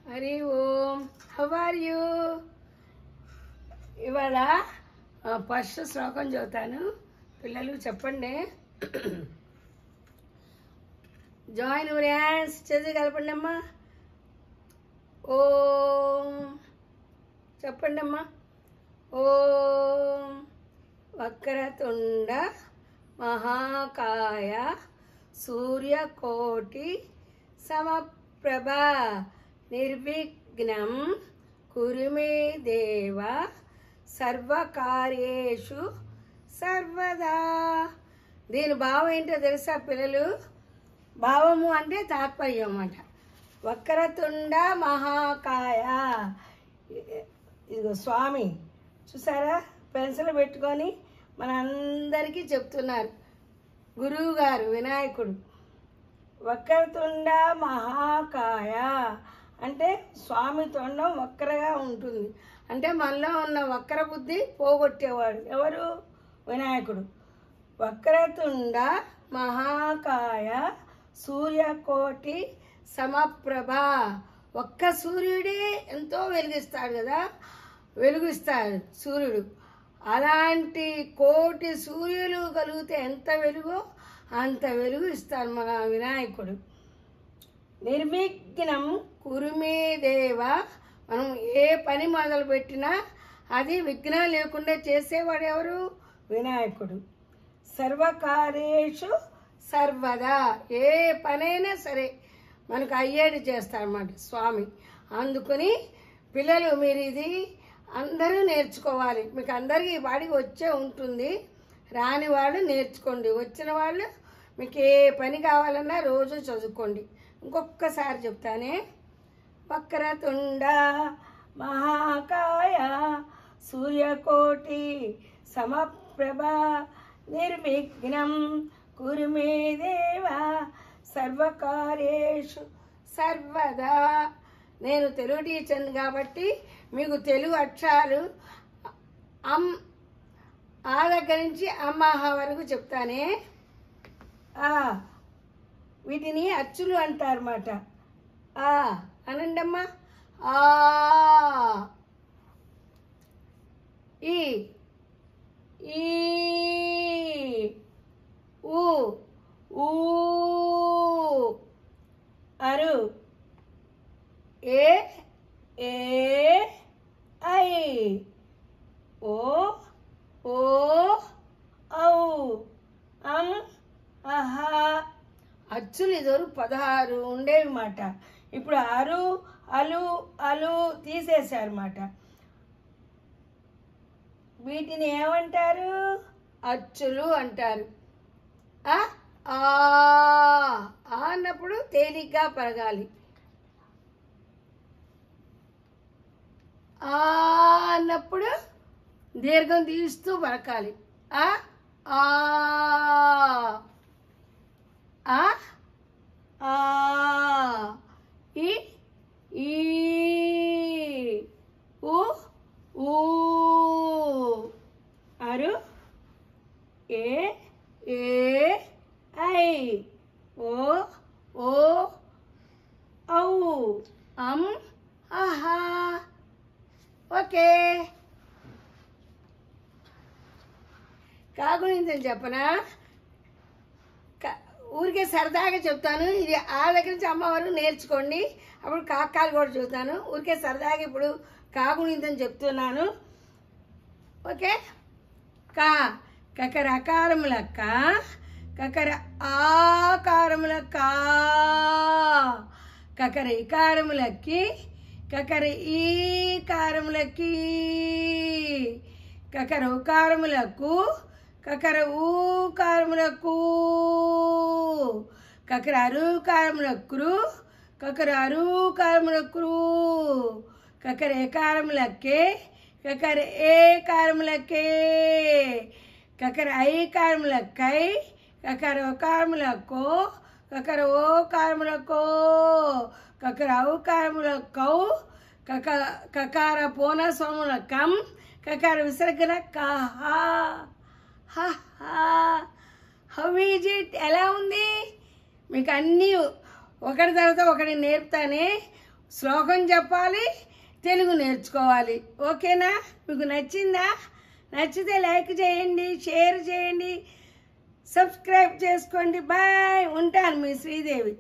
Hari Om. How are you? ఇవాళ first శ్లోకం చదువుతాను. పిల్లలు చెప్పండి. Join your hands. చదివి కలపండి అమ్మా. ఓం చెప్పండి అమ్మా. ఓం వక్రతుండ మహాకాయ సూర్యకోటి సమప్రభ నిర్విఘ్నం కురు మే దేవ సర్వకార్యేషు సర్వదా. దీని భావం ఏంటో తెలుసా పిల్లలు? భావము అంటే తాత్పర్యం అన్నమాట. వక్రతుండ మహాకాయ. ఇదిగో స్వామి చూసారా, పెన్సిల్ పెట్టుకొని మన అందరికీ చెప్తున్నారు. గురువు గారు వినాయకుడు. వక్రతుండ మహాకాయ అంటే స్వామి తొండం వక్రగా ఉంటుంది. అంటే మనలో ఉన్న వక్ర బుద్ధి పోగొట్టేవాడు ఎవరు? వినాయకుడు. వక్రతుండ మహాకాయ సూర్యకోటి సమప్రభ. ఒక్క సూర్యుడే ఎంతో వెలిగిస్తాడు కదా, వెలుగిస్తాడు సూర్యుడు. అలాంటి కోటి సూర్యులు కలిగితే ఎంత వెలుగో అంత వెలుగు ఇస్తాడు మన వినాయకుడు. నిర్విఘ్నం కురుమే దేవ. మనం ఏ పని మొదలుపెట్టినా అది విఘ్నం లేకుండా చేసేవాడు ఎవరు? వినాయకుడు. సర్వకార్యేషు సర్వదా. ఏ పనైనా సరే మనకు అయ్యేది చేస్తారన్నమాట స్వామి. అందుకని పిల్లలు మీరు ఇది అందరూ నేర్చుకోవాలి. మీకు అందరికీ వాడికి వచ్చే ఉంటుంది. రాని వాళ్ళు నేర్చుకోండి. వచ్చిన వాళ్ళు మీకు ఏ పని కావాలన్నా రోజు చదువుకోండి. ఇంకొకసారి చెప్తానే. వక్రతుండ మహాకాయ సూర్యకోటి సమప్రభ నిర్విఘ్నం కురు మే దేవ సర్వకార్యేషు సర్వదా. నేను తెలుగు టీచర్ని కాబట్టి మీకు తెలుగు అక్షరాలు ఆ దగ్గర నుంచి అమ్మాహ వరకు చెప్తానే. వీటిని అచ్చులు అంటారన్నమాట. అనండి అమ్మా. ఈ ఈ ఊ ఊ అరు ఏ ఏ ఐ ఓ ఓ ఔ అం అహా. అచ్చులు ఇదివరు 16 ఉండేవి మాట. ఇప్పుడు అరు అలు అలు తీసేశారన్నమాట. వీటిని ఏమంటారు? అచ్చులు అంటారు. అన్నప్పుడు తేలిగ్గా పలకాలి. అన్నప్పుడు దీర్ఘం తీస్తూ పలకాలి. ఈ ఈ ఊ ఊ అరు ఏ ఏ ఐ ఓ ఓ ఔ అం ఆహా. ఓకే. కాగుణించని చెప్పనా? ఊరికే సరదాగా చెప్తాను. ఇది ఆ దగ్గర నుంచి అమ్మ వరకు నేర్చుకోండి. అప్పుడు కాకాలు కూడా చూస్తాను. ఊరికే సరదాగా ఇప్పుడు కాగుణించని చెప్తున్నాను. ఓకే. కా కకర అకారముల కా, కకర ఆకారముల కా, కకర ఇకారములకి, కకర ఈకారములకి, కకర ఉకారములకు, కకర ఊకారములకు, కకర అరుకారములకు, కకర అరుకారములకు, కకర ఏకారములకే, కకర ఏకారములకే, కకర ఐకారములకై, కకర ఓకారములకు, కకర ఓకారములకు, కకర ఔకారములకౌ, కకార పోన సోములకం, కకార విసర్గన కహా. How is it? ఎలా ఉంది? మీకు అన్నీ ఒకటి తర్వాత ఒకటి నేర్పుతానే. శ్లోకం చెప్పాలి, తెలుగు నేర్చుకోవాలి. ఓకేనా? మీకు నచ్చిందా? నచ్చితే లైక్ చేయండి, షేర్ చేయండి, సబ్స్క్రైబ్ చేసుకోండి. బాయ్. ఉంటాను మీ శ్రీదేవి.